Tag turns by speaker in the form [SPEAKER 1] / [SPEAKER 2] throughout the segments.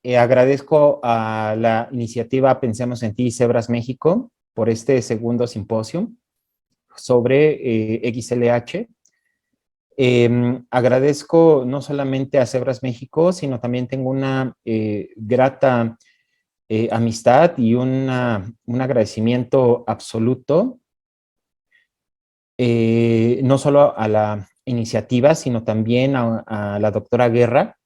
[SPEAKER 1] Agradezco a la iniciativa Pensemos en Ti, Cebras México, por este segundo simposio sobre XLH. Agradezco no solamente a Cebras México, sino también tengo una grata amistad y un agradecimiento absoluto, no solo a la iniciativa, sino también a la doctora Guerra,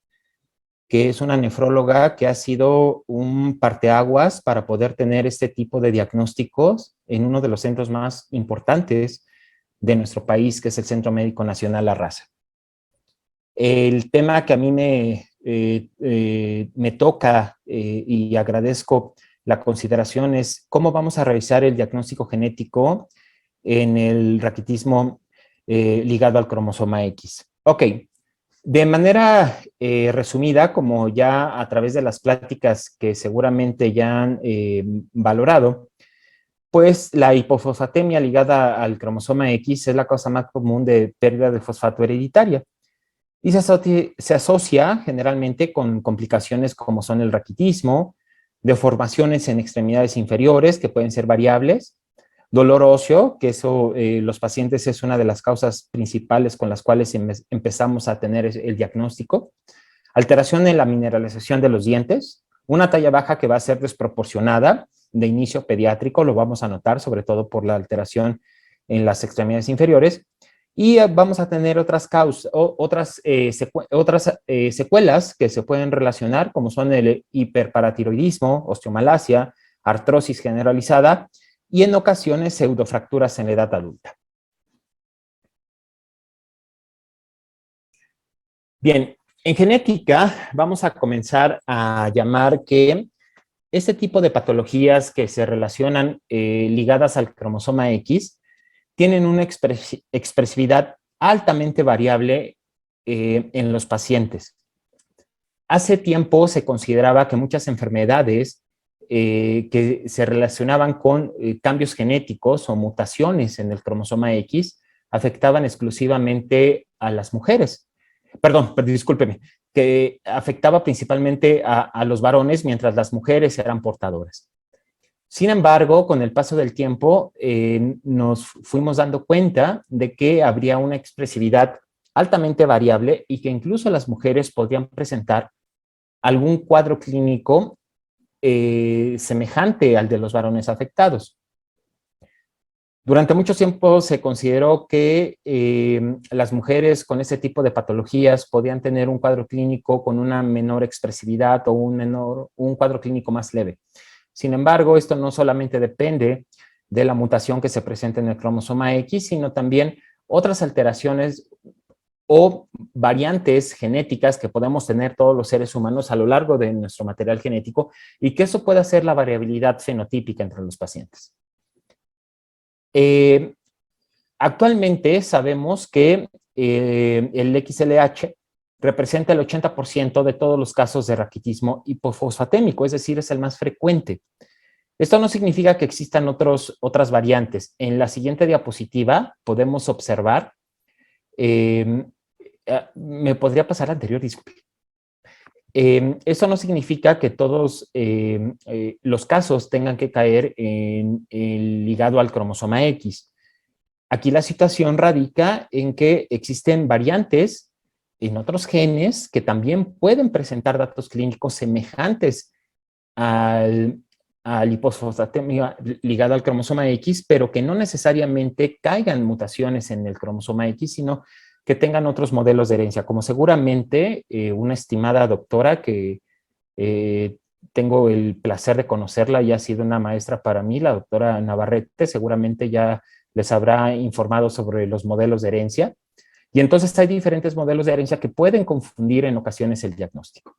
[SPEAKER 1] que es una nefróloga que ha sido un parteaguas para poder tener este tipo de diagnósticos en uno de los centros más importantes de nuestro país, que es el Centro Médico Nacional La Raza. El tema que a mí me toca y agradezco la consideración es cómo vamos a realizar el diagnóstico genético en el raquitismo ligado al cromosoma X. Ok, de manera resumida, como ya a través de las pláticas que seguramente ya han valorado, pues la hipofosfatemia ligada al cromosoma X es la causa más común de pérdida de fosfato hereditaria y se asocia generalmente con complicaciones como son el raquitismo, deformaciones en extremidades inferiores que pueden ser variables, dolor óseo, que eso los pacientes es una de las causas principales con las cuales empezamos a tener el diagnóstico, alteración en la mineralización de los dientes, una talla baja que va a ser desproporcionada de inicio pediátrico, lo vamos a notar sobre todo por la alteración en las extremidades inferiores, y vamos a tener otras causas, otras secuelas que se pueden relacionar, como son el hiperparatiroidismo, osteomalacia, artrosis generalizada, y en ocasiones pseudofracturas en la edad adulta. Bien, en genética vamos a comenzar a llamar que este tipo de patologías que se relacionan ligadas al cromosoma X tienen una expresividad altamente variable en los pacientes. Hace tiempo se consideraba que muchas enfermedades que se relacionaban con cambios genéticos o mutaciones en el cromosoma X afectaban exclusivamente a las mujeres. Perdón, discúlpeme, que afectaba principalmente a los varones mientras las mujeres eran portadoras. Sin embargo, con el paso del tiempo, nos fuimos dando cuenta de que habría una expresividad altamente variable y que incluso las mujeres podían presentar algún cuadro clínico semejante al de los varones afectados. Durante mucho tiempo se consideró que las mujeres con ese tipo de patologías podían tener un cuadro clínico con una menor expresividad o un cuadro clínico más leve. Sin embargo, esto no solamente depende de la mutación que se presenta en el cromosoma X, sino también otras alteraciones o variantes genéticas que podemos tener todos los seres humanos a lo largo de nuestro material genético y que eso puede hacer la variabilidad fenotípica entre los pacientes. Actualmente sabemos que el XLH representa el 80% de todos los casos de raquitismo hipofosfatémico, es decir, es el más frecuente. Esto no significa que existan otras variantes. En la siguiente diapositiva podemos observar, me podría pasar anterior, disculpe. Esto no significa que todos los casos tengan que caer en el ligado al cromosoma X. Aquí la situación radica en que existen variantes en otros genes que también pueden presentar datos clínicos semejantes al hipofosfatemia ligado al cromosoma X, pero que no necesariamente caigan mutaciones en el cromosoma X, sino que tengan otros modelos de herencia, como seguramente una estimada doctora que tengo el placer de conocerla y ha sido una maestra para mí, la doctora Navarrete, seguramente ya les habrá informado sobre los modelos de herencia. Y entonces hay diferentes modelos de herencia que pueden confundir en ocasiones el diagnóstico.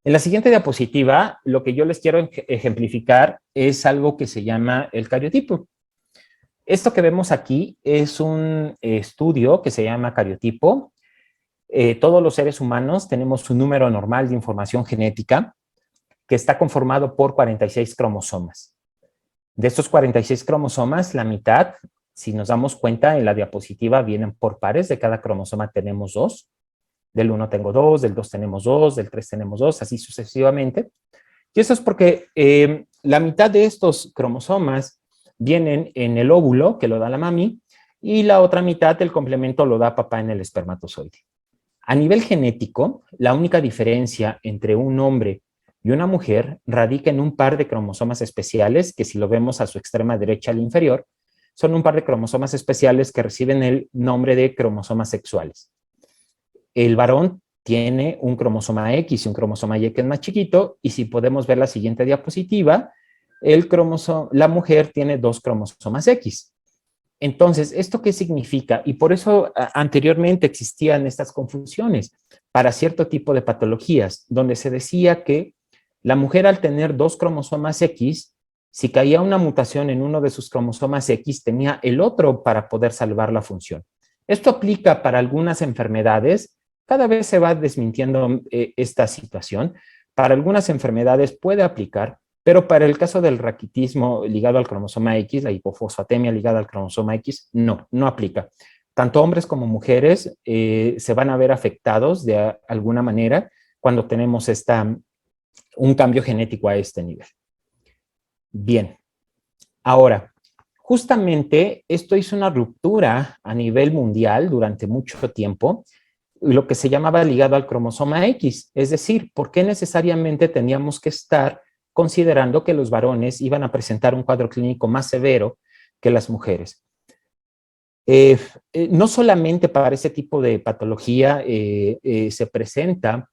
[SPEAKER 1] En la siguiente diapositiva, lo que yo les quiero ejemplificar es algo que se llama el cariotipo. Esto que vemos aquí es un estudio que se llama cariotipo. Todos los seres humanos tenemos un número normal de información genética que está conformado por 46 cromosomas. De estos 46 cromosomas, la mitad, si nos damos cuenta en la diapositiva, vienen por pares. De cada cromosoma tenemos 2. del 1 tengo 2, del 2 tenemos 2, del 3 tenemos 2, así sucesivamente. Y eso es porque la mitad de estos cromosomas vienen en el óvulo, que lo da la mami, y la otra mitad del complemento lo da papá en el espermatozoide. A nivel genético, la única diferencia entre un hombre y una mujer radica en un par de cromosomas especiales, que si lo vemos a su extrema derecha al inferior, son un par de cromosomas especiales que reciben el nombre de cromosomas sexuales. El varón tiene un cromosoma X y un cromosoma Y que es más chiquito, y si podemos ver la siguiente diapositiva, la mujer tiene 2 cromosomas X. Entonces, ¿esto qué significa? Y por eso anteriormente existían estas confusiones para cierto tipo de patologías, donde se decía que la mujer al tener 2 cromosomas X, si caía una mutación en uno de sus cromosomas X, tenía el otro para poder salvar la función. Esto aplica para algunas enfermedades, cada vez se va desmintiendo esta situación. Para algunas enfermedades puede aplicar, pero para el caso del raquitismo ligado al cromosoma X, la hipofosfatemia ligada al cromosoma X, no aplica. Tanto hombres como mujeres se van a ver afectados de alguna manera cuando tenemos un cambio genético a este nivel. Bien, ahora, justamente esto hizo una ruptura a nivel mundial durante mucho tiempo, lo que se llamaba ligado al cromosoma X, es decir, ¿por qué necesariamente teníamos que estar considerando que los varones iban a presentar un cuadro clínico más severo que las mujeres? No solamente para ese tipo de patología se presenta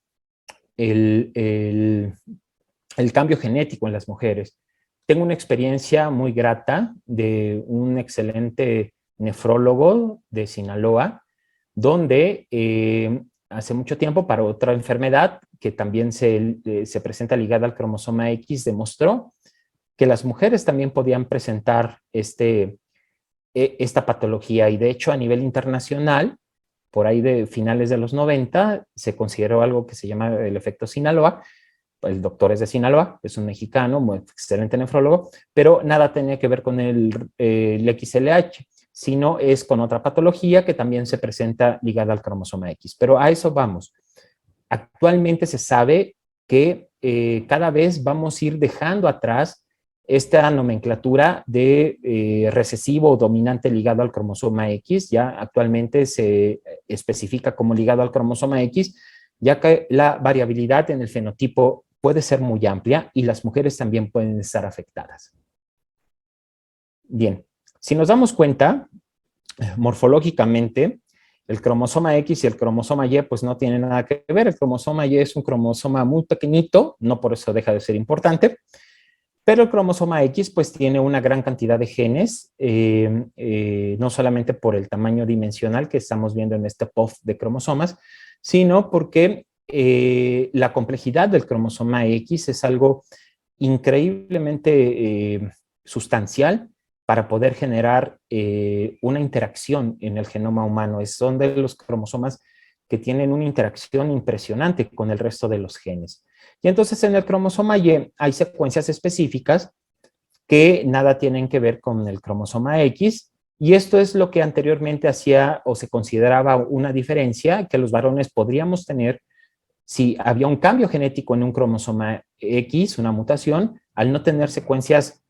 [SPEAKER 1] el cambio genético en las mujeres. Tengo una experiencia muy grata de un excelente nefrólogo de Sinaloa, donde hace mucho tiempo para otra enfermedad que también se presenta ligada al cromosoma X, demostró que las mujeres también podían presentar esta patología, y de hecho a nivel internacional, por ahí de finales de los 90, se consideró algo que se llama el efecto Sinaloa. El doctor es de Sinaloa, es un mexicano, muy excelente nefrólogo, pero nada tenía que ver con el XLH, sino es con otra patología que también se presenta ligada al cromosoma X. Pero a eso vamos. Actualmente se sabe que cada vez vamos a ir dejando atrás esta nomenclatura de recesivo o dominante ligado al cromosoma X. Ya actualmente se especifica como ligado al cromosoma X, ya que la variabilidad en el fenotipo puede ser muy amplia y las mujeres también pueden estar afectadas. Bien, si nos damos cuenta, morfológicamente, el cromosoma X y el cromosoma Y pues no tienen nada que ver. El cromosoma Y es un cromosoma muy pequeñito, no por eso deja de ser importante, pero el cromosoma X pues tiene una gran cantidad de genes, no solamente por el tamaño dimensional que estamos viendo en este POF de cromosomas, sino porque la complejidad del cromosoma X es algo increíblemente sustancial para poder generar una interacción en el genoma humano. Son de los cromosomas que tienen una interacción impresionante con el resto de los genes. Y entonces en el cromosoma Y hay secuencias específicas que nada tienen que ver con el cromosoma X, y esto es lo que anteriormente hacía o se consideraba una diferencia que los varones podríamos tener si había un cambio genético en un cromosoma X, una mutación. Al no tener secuencias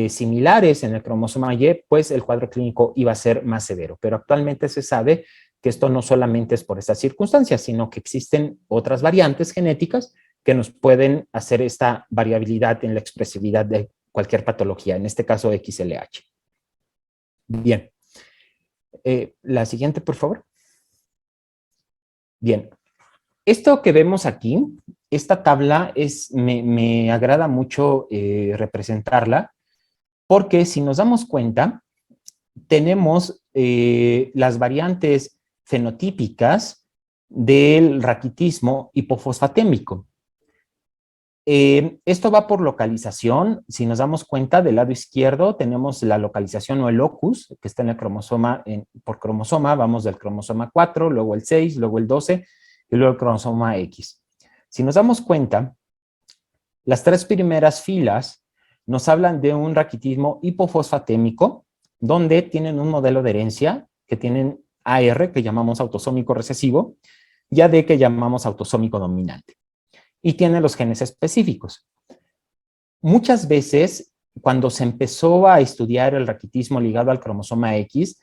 [SPEAKER 1] similares en el cromosoma Y, pues el cuadro clínico iba a ser más severo. Pero actualmente se sabe que esto no solamente es por estas circunstancias, sino que existen otras variantes genéticas que nos pueden hacer esta variabilidad en la expresividad de cualquier patología, en este caso XLH. Bien. La siguiente, por favor. Bien. Esto que vemos aquí, esta tabla, me agrada mucho representarla, porque si nos damos cuenta, tenemos las variantes fenotípicas del raquitismo hipofosfatémico. Esto va por localización. Si nos damos cuenta, del lado izquierdo tenemos la localización o el locus, que está en el cromosoma, por cromosoma, vamos del cromosoma 4, luego el 6, luego el 12, y luego el cromosoma X. Si nos damos cuenta, las 3 primeras filas nos hablan de un raquitismo hipofosfatémico, donde tienen un modelo de herencia, que tienen AR, que llamamos autosómico recesivo, ya que llamamos autosómico dominante. Y tiene los genes específicos. Muchas veces, cuando se empezó a estudiar el raquitismo ligado al cromosoma X,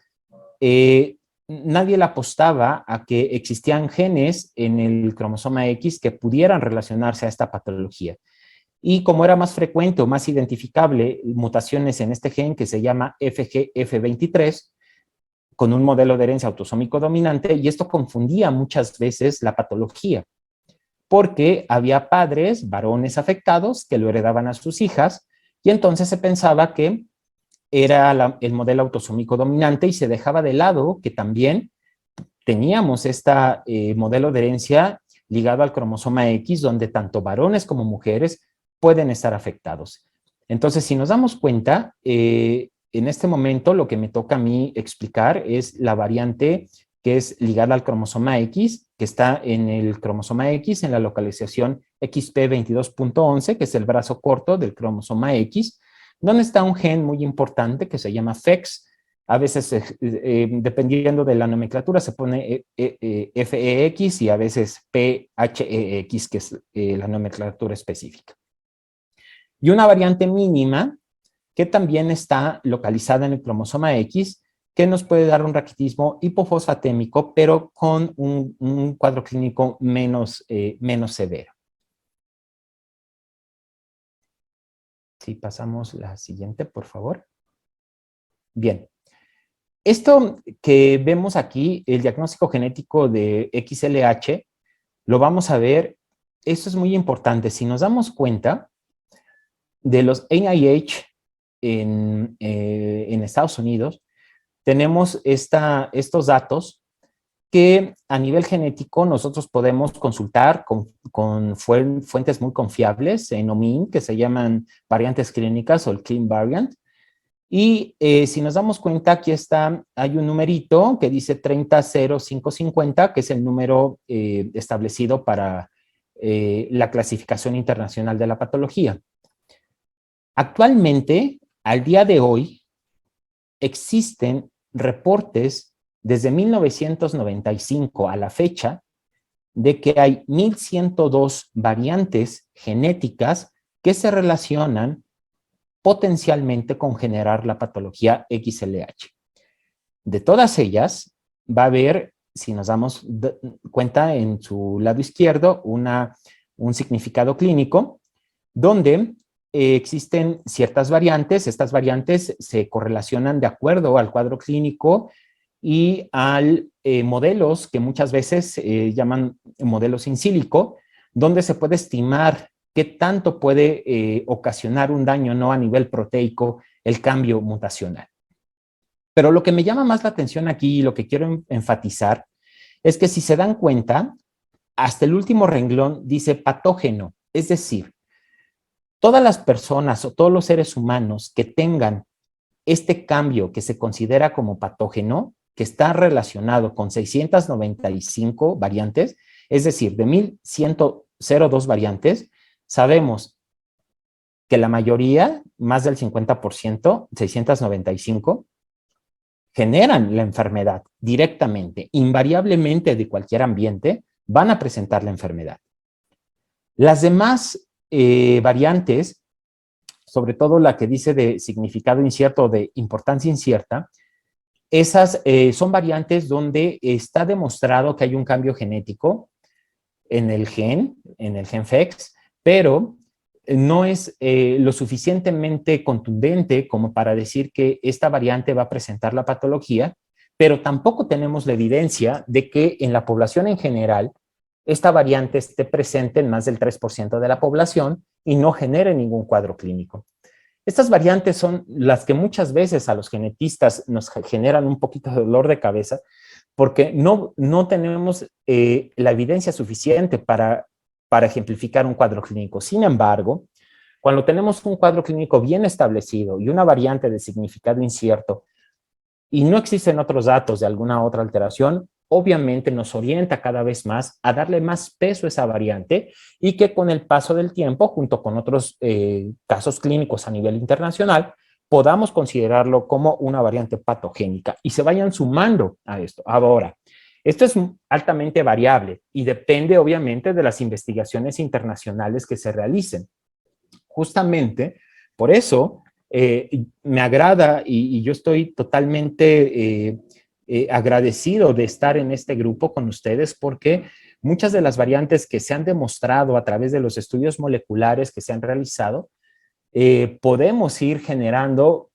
[SPEAKER 1] nadie le apostaba a que existían genes en el cromosoma X que pudieran relacionarse a esta patología. Y como era más frecuente o más identificable mutaciones en este gen que se llama FGF23, con un modelo de herencia autosómico dominante, y esto confundía muchas veces la patología, porque había padres, varones afectados, que lo heredaban a sus hijas, y entonces se pensaba que era el modelo autosómico dominante y se dejaba de lado que también teníamos este modelo de herencia ligado al cromosoma X, donde tanto varones como mujeres pueden estar afectados. Entonces, si nos damos cuenta, en este momento lo que me toca a mí explicar es la variante que es ligada al cromosoma X, que está en el cromosoma X, en la localización XP22.11, que es el brazo corto del cromosoma X, donde está un gen muy importante que se llama FEX. A veces, dependiendo de la nomenclatura, se pone FEX y a veces PHEX, que es la nomenclatura específica. Y una variante mínima que también está localizada en el cromosoma X, que nos puede dar un raquitismo hipofosfatémico, pero con un cuadro clínico menos severo. Si pasamos la siguiente, por favor. Bien. Esto que vemos aquí, el diagnóstico genético de XLH, lo vamos a ver, esto es muy importante. Si nos damos cuenta de los NIH en Estados Unidos, tenemos estos datos que a nivel genético nosotros podemos consultar con fuentes muy confiables en OMIN, que se llaman variantes clínicas o el Clean Variant. Y si nos damos cuenta, aquí hay un numerito que dice 300550, que es el número establecido para la clasificación internacional de la patología. Actualmente, al día de hoy, existen reportes desde 1995 a la fecha de que hay 1102 variantes genéticas que se relacionan potencialmente con generar la patología XLH. De todas ellas, va a haber, si nos damos cuenta en su lado izquierdo, un significado clínico, donde existen ciertas variantes. Estas variantes se correlacionan de acuerdo al cuadro clínico y a modelos que muchas veces llaman modelos in silico, donde se puede estimar qué tanto puede ocasionar un daño no a nivel proteico el cambio mutacional. Pero lo que me llama más la atención aquí y lo que quiero enfatizar es que si se dan cuenta, hasta el último renglón dice patógeno, es decir, todas las personas o todos los seres humanos que tengan este cambio que se considera como patógeno, que está relacionado con 695 variantes, es decir, de 1102 variantes, sabemos que la mayoría, más del 50%, 695, generan la enfermedad directamente, invariablemente de cualquier ambiente, van a presentar la enfermedad. Las demás variantes, sobre todo la que dice de significado incierto o de importancia incierta, esas son variantes donde está demostrado que hay un cambio genético en el gen FEX, pero no es lo suficientemente contundente como para decir que esta variante va a presentar la patología, pero tampoco tenemos la evidencia de que en la población en general esta variante esté presente en más del 3% de la población y no genere ningún cuadro clínico. Estas variantes son las que muchas veces a los genetistas nos generan un poquito de dolor de cabeza porque no tenemos la evidencia suficiente para ejemplificar un cuadro clínico. Sin embargo, cuando tenemos un cuadro clínico bien establecido y una variante de significado incierto y no existen otros datos de alguna otra alteración, obviamente nos orienta cada vez más a darle más peso a esa variante y que con el paso del tiempo, junto con otros casos clínicos a nivel internacional, podamos considerarlo como una variante patogénica y se vayan sumando a esto. Ahora, Esto es altamente variable y depende obviamente de las investigaciones internacionales que se realicen. Justamente por eso me agrada y yo estoy totalmente agradecido de estar en este grupo con ustedes porque muchas de las variantes que se han demostrado a través de los estudios moleculares que se han realizado, podemos ir generando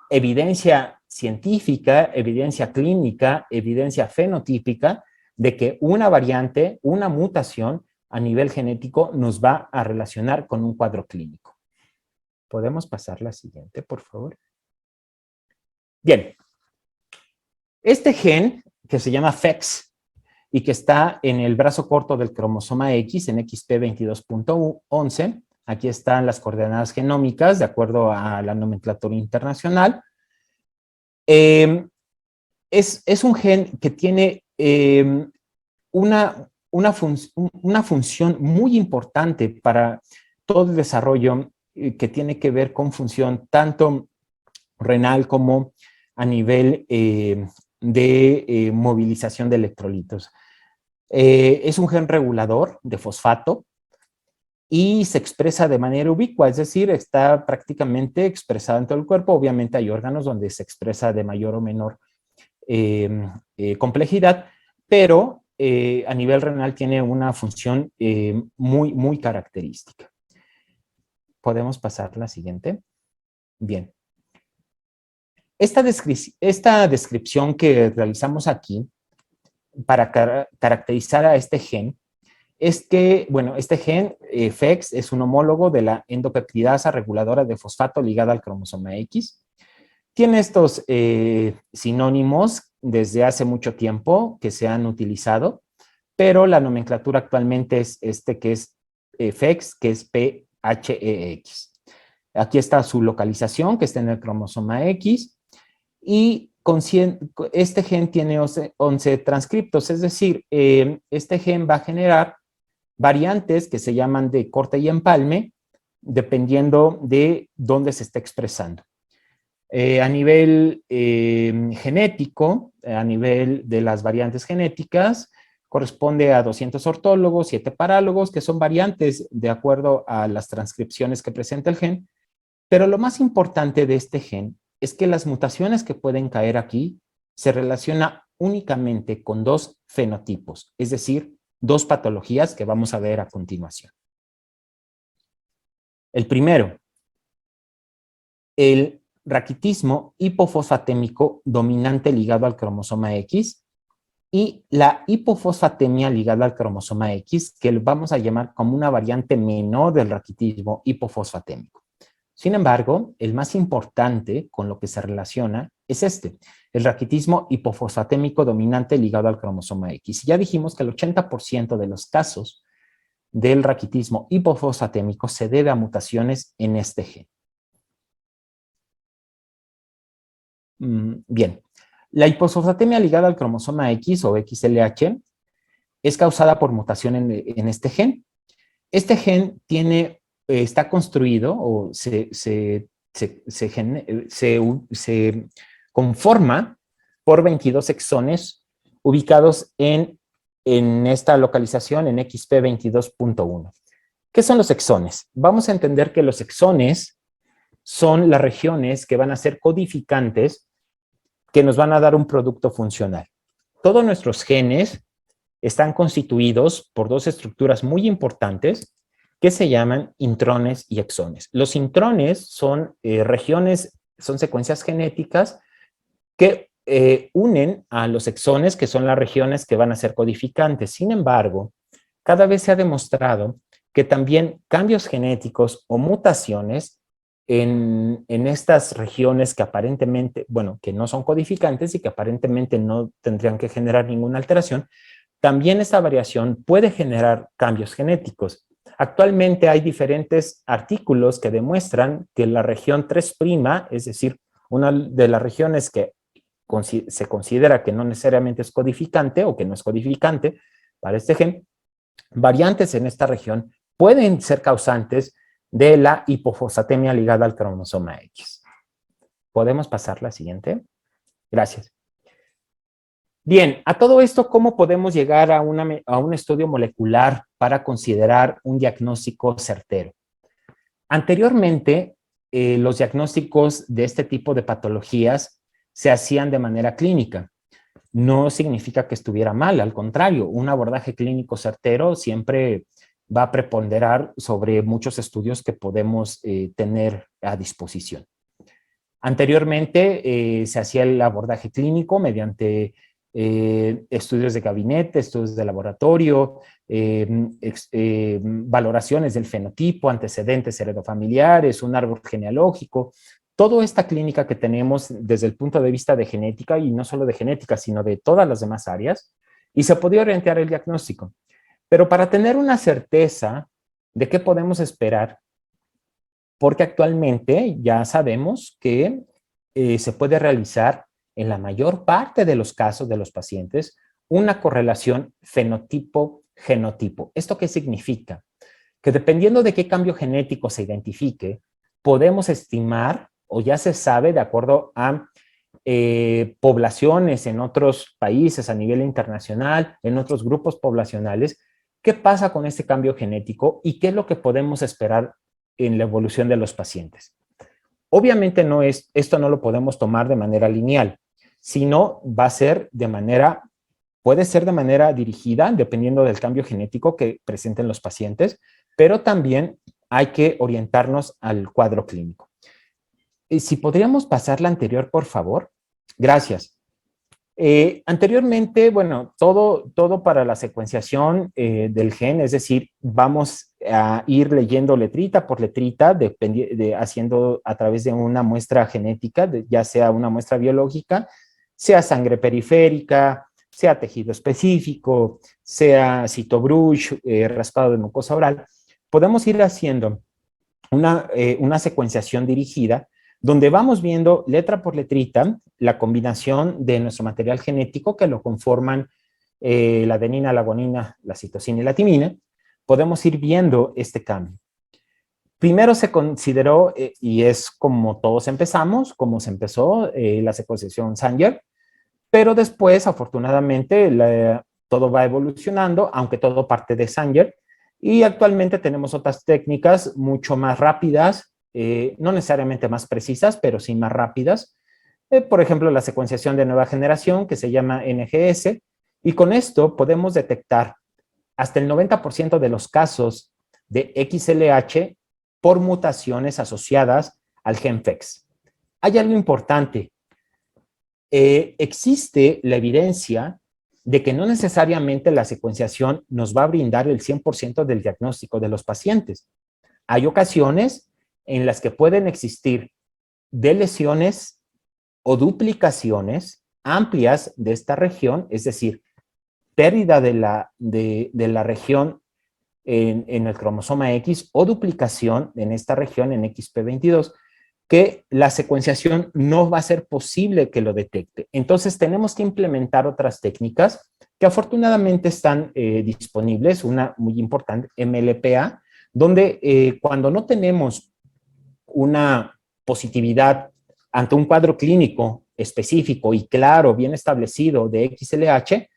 [SPEAKER 1] evidencia científica, evidencia clínica, evidencia fenotípica de que una variante, una mutación a nivel genético nos va a relacionar con un cuadro clínico. ¿Podemos pasar la siguiente, por favor? Bien. Este gen, que se llama FEX, y que está en el brazo corto del cromosoma X, en XP22.11, aquí están las coordenadas genómicas, de acuerdo a la nomenclatura internacional. Es un gen que tiene una función muy importante para todo el desarrollo que tiene que ver con función tanto renal como a nivel de movilización de electrolitos. Es un gen regulador de fosfato y se expresa de manera ubicua, es decir, está prácticamente expresado en todo el cuerpo. Obviamente hay órganos donde se expresa de mayor o menor complejidad, pero a nivel renal tiene una función muy característica. ¿Podemos pasar la siguiente? Bien. Esta descripción que realizamos aquí para caracterizar a este gen es que, bueno, este gen FEX es un homólogo de la endopeptidasa reguladora de fosfato ligada al cromosoma X. Tiene estos sinónimos desde hace mucho tiempo que se han utilizado, pero la nomenclatura actualmente es este que es FEX, que es PHEX. Aquí está su localización, que está en el cromosoma X, y este gen tiene 11 transcriptos, es decir, este gen va a generar variantes que se llaman de corte y empalme, dependiendo de dónde se está expresando. A nivel genético, a nivel de las variantes genéticas, corresponde a 200 ortólogos, 7 parálogos, que son variantes de acuerdo a las transcripciones que presenta el gen, pero lo más importante de este gen es que las mutaciones que pueden caer aquí se relacionan únicamente con dos fenotipos, es decir, dos patologías que vamos a ver a continuación. El primero, el raquitismo hipofosfatémico dominante ligado al cromosoma X y la hipofosfatemia ligada al cromosoma X, que vamos a llamar como una variante menor del raquitismo hipofosfatémico. Sin embargo, el más importante con lo que se relaciona es el raquitismo hipofosfatémico dominante ligado al cromosoma X. Ya dijimos que el 80% de los casos del raquitismo hipofosfatémico se debe a mutaciones en este gen. Bien, la hipofosfatemia ligada al cromosoma X o XLH es causada por mutación en este gen. Este gen está construido o se conforma por 22 exones ubicados en esta localización en XP22.1. ¿Qué son los exones? Vamos a entender que los exones son las regiones que van a ser codificantes que nos van a dar un producto funcional. Todos nuestros genes están constituidos por dos estructuras muy importantes que se llaman intrones y exones. Los intrones son regiones, son secuencias genéticas que unen a los exones, que son las regiones que van a ser codificantes. Sin embargo, cada vez se ha demostrado que también cambios genéticos o mutaciones en estas regiones que aparentemente, bueno, que no son codificantes y que aparentemente no tendrían que generar ninguna alteración, también esta variación puede generar cambios genéticos. Actualmente hay diferentes artículos que demuestran que la región 3', es decir, una de las regiones que se considera que no necesariamente es codificante o que no es codificante para este gen, variantes en esta región pueden ser causantes de la hipofosfatemia ligada al cromosoma X. ¿Podemos pasar la siguiente? Gracias. Bien, a todo esto, ¿cómo podemos llegar a un estudio molecular para considerar un diagnóstico certero? Anteriormente, los diagnósticos de este tipo de patologías se hacían de manera clínica. No significa que estuviera mal, al contrario, un abordaje clínico certero siempre va a preponderar sobre muchos estudios que podemos tener a disposición. Anteriormente se hacía el abordaje clínico mediante estudios de gabinete, estudios de laboratorio, valoraciones del fenotipo, antecedentes heredofamiliares, un árbol genealógico. Toda esta clínica que tenemos desde el punto de vista de genética, y no solo de genética, sino de todas las demás áreas, y se podía orientar el diagnóstico. Pero para tener una certeza de qué podemos esperar, porque actualmente ya sabemos que se puede realizar en la mayor parte de los casos de los pacientes una correlación fenotipo-genotipo. ¿Esto qué significa? Que dependiendo de qué cambio genético se identifique, podemos estimar, o ya se sabe de acuerdo a poblaciones en otros países a nivel internacional, en otros grupos poblacionales, qué pasa con este cambio genético y qué es lo que podemos esperar en la evolución de los pacientes. Obviamente esto no lo podemos tomar de manera lineal, sino va a ser puede ser de manera dirigida, dependiendo del cambio genético que presenten los pacientes, pero también hay que orientarnos al cuadro clínico. Si podríamos pasar la anterior, por favor. Gracias. Anteriormente, bueno, todo para la secuenciación del gen, es decir, vamos a ir leyendo letrita por letrita, haciendo a través de una muestra genética, ya sea una muestra biológica, sea sangre periférica, sea tejido específico, sea CitoBrush, raspado de mucosa oral. Podemos ir haciendo una secuenciación dirigida donde vamos viendo letra por letrita la combinación de nuestro material genético que lo conforman la adenina, la guanina, la citosina y la timina. Podemos ir viendo este cambio. Primero se consideró, y es como todos empezamos, como se empezó la secuenciación Sanger, pero después, afortunadamente, todo va evolucionando, aunque todo parte de Sanger, y actualmente tenemos otras técnicas mucho más rápidas, no necesariamente más precisas, pero sí más rápidas. Por ejemplo, la secuenciación de nueva generación, que se llama NGS, y con esto podemos detectar hasta el 90% de los casos de XLH por mutaciones asociadas al gen FEX. Hay algo importante. Existe la evidencia de que no necesariamente la secuenciación nos va a brindar el 100% del diagnóstico de los pacientes. Hay ocasiones en las que pueden existir deleciones o duplicaciones amplias de esta región, es decir, pérdida de la región en el cromosoma X o duplicación en esta región en XP22, que la secuenciación no va a ser posible que lo detecte. Entonces tenemos que implementar otras técnicas que afortunadamente están disponibles, una muy importante, MLPA, donde cuando no tenemos una positividad ante un cuadro clínico específico y claro, bien establecido de XLH,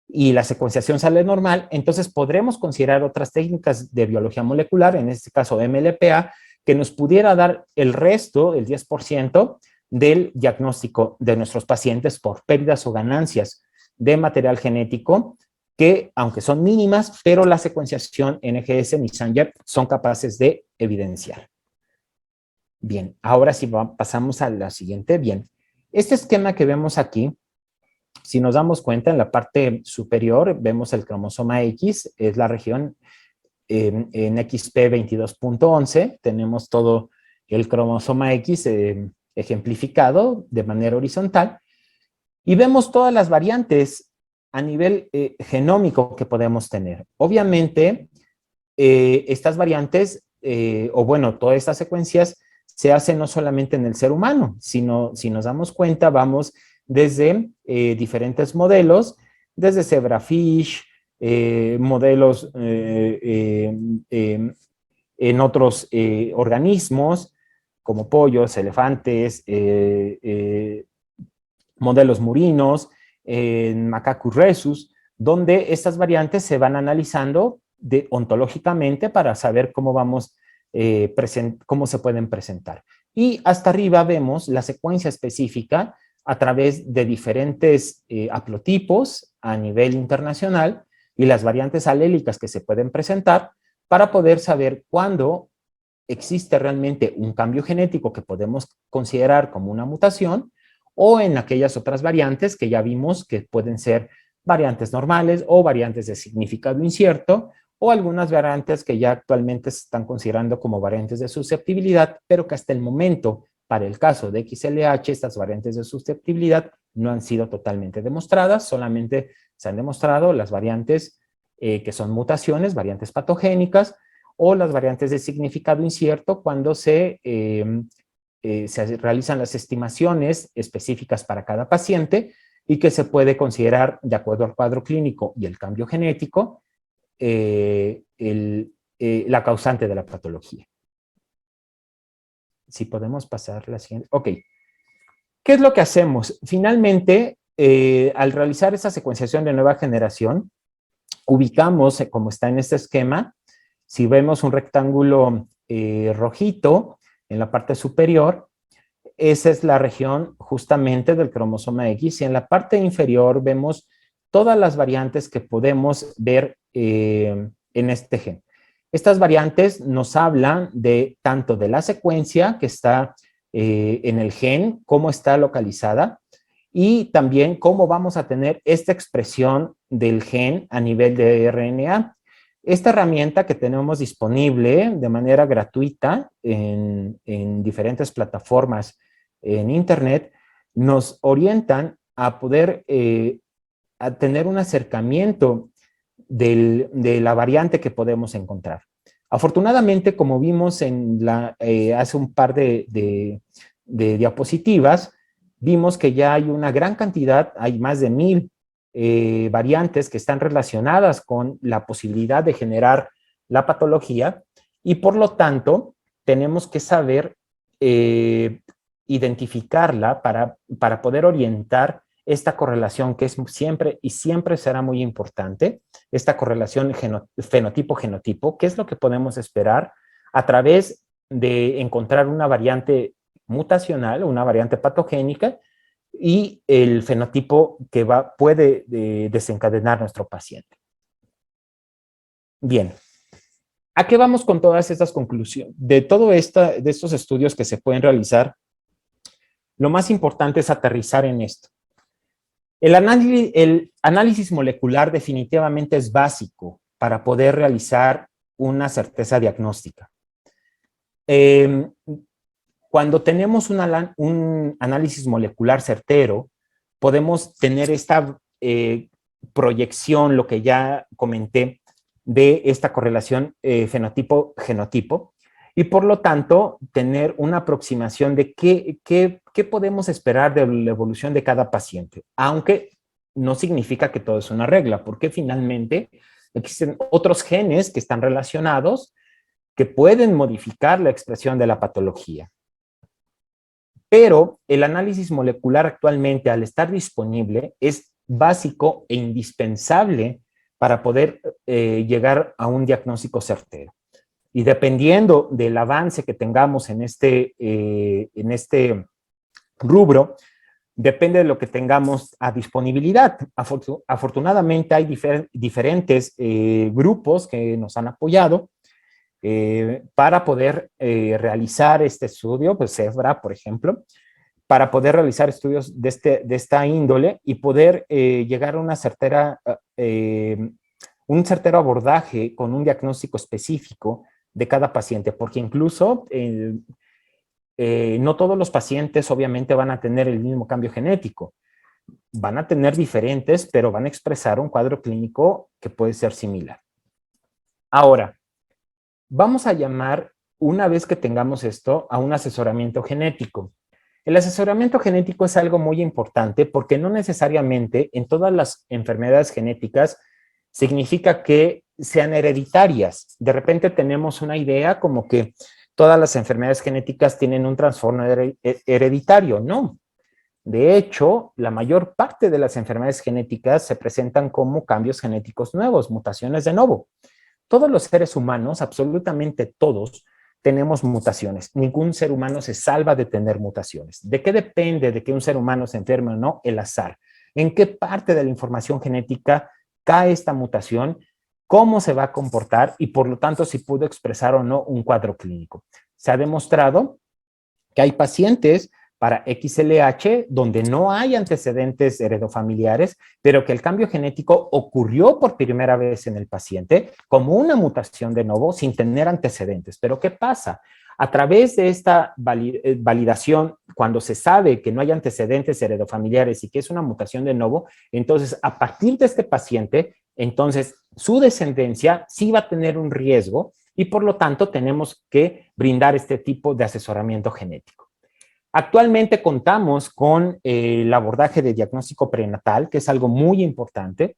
[SPEAKER 1] y la secuenciación sale normal, entonces podremos considerar otras técnicas de biología molecular, en este caso MLPA, que nos pudiera dar el resto, el 10% del diagnóstico de nuestros pacientes por pérdidas o ganancias de material genético, que aunque son mínimas, pero la secuenciación NGS ni Sanger son capaces de evidenciar. Bien, ahora sí pasamos a la siguiente. Bien, este esquema que vemos aquí, si nos damos cuenta, en la parte superior vemos el cromosoma X, es la región en XP22.11, tenemos todo el cromosoma X ejemplificado de manera horizontal, y vemos todas las variantes a nivel genómico que podemos tener. Obviamente, estas variantes, o bueno, todas estas secuencias se hacen no solamente en el ser humano, sino, si nos damos cuenta, vamos desde diferentes modelos, desde zebrafish, modelos en otros organismos, como pollos, elefantes, modelos murinos, en Macacus rhesus, donde estas variantes se van analizando ontológicamente para saber cómo cómo se pueden presentar. Y hasta arriba vemos la secuencia específica a través de diferentes haplotipos a nivel internacional y las variantes alélicas que se pueden presentar para poder saber cuándo existe realmente un cambio genético que podemos considerar como una mutación, o en aquellas otras variantes que ya vimos que pueden ser variantes normales o variantes de significado incierto, o algunas variantes que ya actualmente se están considerando como variantes de susceptibilidad, pero que hasta el momento, para el caso de XLH, estas variantes de susceptibilidad no han sido totalmente demostradas, solamente se han demostrado las variantes que son mutaciones, variantes patogénicas, o las variantes de significado incierto cuando se realizan las estimaciones específicas para cada paciente y que se puede considerar, de acuerdo al cuadro clínico y el cambio genético, la causante de la patología. Si podemos pasar la siguiente. Ok. ¿Qué es lo que hacemos? Finalmente, al realizar esta secuenciación de nueva generación, ubicamos, como está en este esquema, si vemos un rectángulo rojito en la parte superior, esa es la región justamente del cromosoma X, y en la parte inferior vemos todas las variantes que podemos ver en este gen. Estas variantes nos hablan tanto de la secuencia que está en el gen, cómo está localizada, y también cómo vamos a tener esta expresión del gen a nivel de RNA. Esta herramienta que tenemos disponible de manera gratuita en diferentes plataformas en Internet, nos orientan a poder a tener un acercamiento de la variante que podemos encontrar. Afortunadamente, como vimos hace un par de diapositivas, vimos que ya hay una gran cantidad, hay más de 1000 variantes que están relacionadas con la posibilidad de generar la patología, y por lo tanto tenemos que saber identificarla para poder orientar esta correlación que es siempre y siempre será muy importante, esta correlación fenotipo-genotipo, que es lo que podemos esperar a través de encontrar una variante mutacional, una variante patogénica, y el fenotipo que puede desencadenar nuestro paciente. Bien, ¿a qué vamos con todas estas conclusiones? De estos estudios que se pueden realizar, lo más importante es aterrizar en esto. El análisis molecular definitivamente es básico para poder realizar una certeza diagnóstica. Cuando tenemos un análisis molecular certero, podemos tener esta proyección, lo que ya comenté, de esta correlación fenotipo-genotipo, y por lo tanto tener una aproximación de qué podemos esperar de la evolución de cada paciente, aunque no significa que todo es una regla, porque finalmente existen otros genes que están relacionados que pueden modificar la expresión de la patología. Pero el análisis molecular actualmente, al estar disponible, es básico e indispensable para poder llegar a un diagnóstico certero. Y dependiendo del avance que tengamos en este rubro, depende de lo que tengamos a disponibilidad. Afortunadamente hay diferentes grupos que nos han apoyado para poder realizar este estudio, pues CEFRA, por ejemplo, para poder realizar estudios de esta índole y poder llegar a un certero abordaje con un diagnóstico específico de cada paciente, porque incluso no todos los pacientes obviamente van a tener el mismo cambio genético, van a tener diferentes, pero van a expresar un cuadro clínico que puede ser similar. Ahora, vamos a llamar, una vez que tengamos esto, a un asesoramiento genético. El asesoramiento genético es algo muy importante porque no necesariamente en todas las enfermedades genéticas significa que sean hereditarias. De repente tenemos una idea como que todas las enfermedades genéticas tienen un trastorno hereditario. No. De hecho, la mayor parte de las enfermedades genéticas se presentan como cambios genéticos nuevos, mutaciones de novo. Todos los seres humanos, absolutamente todos, tenemos mutaciones. Ningún ser humano se salva de tener mutaciones. ¿De qué depende de que un ser humano se enferme o no? El azar. ¿En qué parte de la información genética cae esta mutación? ¿Cómo se va a comportar? Y por lo tanto, si pudo expresar o no un cuadro clínico. Se ha demostrado que hay pacientes para XLH donde no hay antecedentes heredofamiliares, pero que el cambio genético ocurrió por primera vez en el paciente como una mutación de novo sin tener antecedentes. Pero ¿qué pasa? A través de esta validación, cuando se sabe que no hay antecedentes heredofamiliares y que es una mutación de novo, entonces a partir de este paciente, entonces su descendencia sí va a tener un riesgo y por lo tanto tenemos que brindar este tipo de asesoramiento genético. Actualmente contamos con el abordaje de diagnóstico prenatal, que es algo muy importante,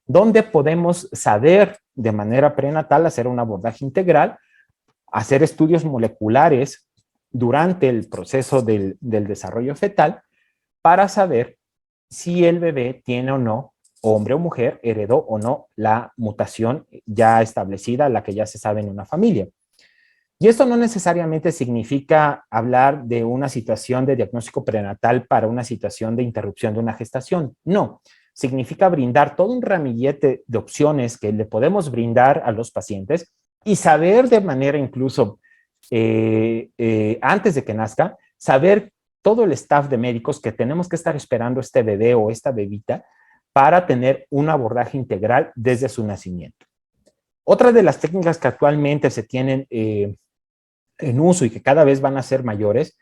[SPEAKER 1] donde podemos saber de manera prenatal hacer un abordaje integral, hacer estudios moleculares durante el proceso del desarrollo fetal para saber si el bebé tiene o no, hombre o mujer, heredó o no la mutación ya establecida, la que ya se sabe en una familia. Y esto no necesariamente significa hablar de una situación de diagnóstico prenatal para una situación de interrupción de una gestación. No, significa brindar todo un ramillete de opciones que le podemos brindar a los pacientes y saber de manera incluso antes de que nazca, saber todo el staff de médicos que tenemos que estar esperando este bebé o esta bebita para tener un abordaje integral desde su nacimiento. Otra de las técnicas que actualmente se tienen en uso y que cada vez van a ser mayores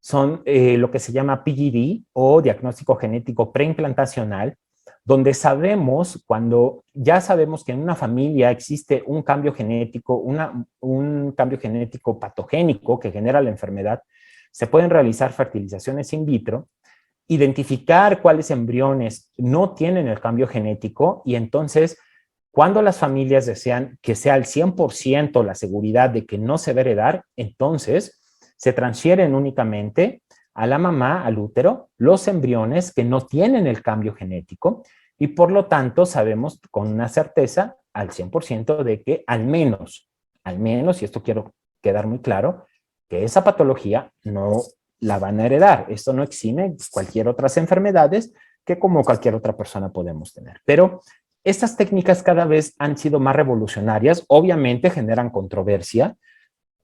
[SPEAKER 1] son lo que se llama PGD o diagnóstico genético preimplantacional, donde sabemos, cuando ya sabemos que en una familia existe un cambio genético, un cambio genético patogénico que genera la enfermedad, se pueden realizar fertilizaciones in vitro, identificar cuáles embriones no tienen el cambio genético y entonces cuando las familias desean que sea al 100% la seguridad de que no se va a heredar, entonces se transfieren únicamente a la mamá, al útero, los embriones que no tienen el cambio genético y por lo tanto sabemos con una certeza al 100% de que al menos, y esto quiero quedar muy claro, que esa patología no la van a heredar. Esto no exime cualquier otras enfermedades que como cualquier otra persona podemos tener. Pero estas técnicas cada vez han sido más revolucionarias, obviamente generan controversia,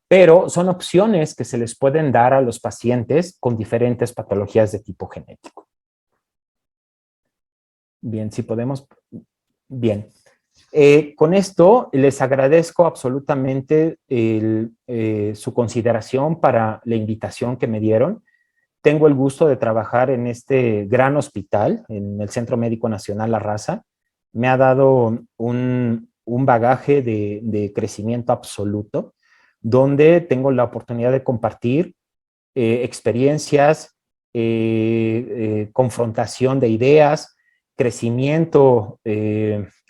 [SPEAKER 1] pero son opciones que se les pueden dar a los pacientes con diferentes patologías de tipo genético. Bien, si podemos. Bien. Con esto les agradezco absolutamente su consideración para la invitación que me dieron. Tengo el gusto de trabajar en este gran hospital, en el Centro Médico Nacional La Raza. Me ha dado un bagaje de crecimiento absoluto, donde tengo la oportunidad de compartir experiencias, confrontación de ideas, crecimiento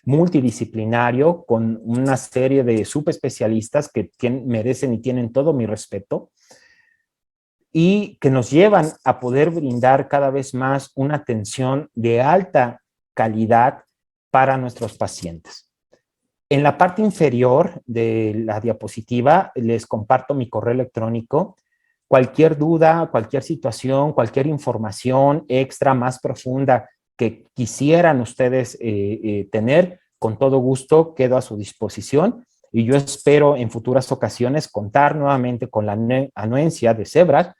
[SPEAKER 1] multidisciplinario con una serie de subespecialistas que merecen y tienen todo mi respeto y que nos llevan a poder brindar cada vez más una atención de alta calidad para nuestros pacientes. En la parte inferior de la diapositiva les comparto mi correo electrónico. Cualquier duda, cualquier situación, cualquier información extra más profunda que quisieran ustedes tener, con todo gusto quedo a su disposición y yo espero en futuras ocasiones contar nuevamente con la anuencia de Zebras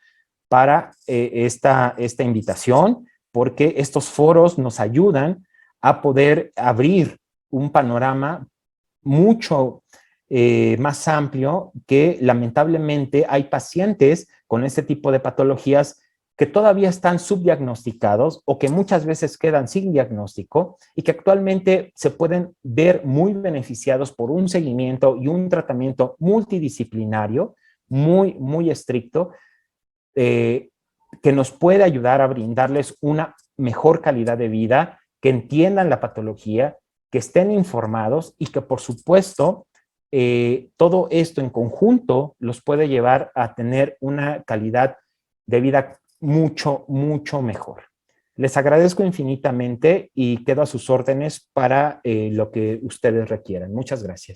[SPEAKER 1] para esta invitación, porque estos foros nos ayudan a poder abrir un panorama mucho más amplio que lamentablemente hay pacientes con este tipo de patologías que todavía están subdiagnosticados o que muchas veces quedan sin diagnóstico y que actualmente se pueden ver muy beneficiados por un seguimiento y un tratamiento multidisciplinario muy estricto que nos puede ayudar a brindarles una mejor calidad de vida, que entiendan la patología, que estén informados y que por supuesto todo esto en conjunto los puede llevar a tener una calidad de vida mucho, mucho mejor. Les agradezco infinitamente y quedo a sus órdenes para lo que ustedes requieran. Muchas gracias.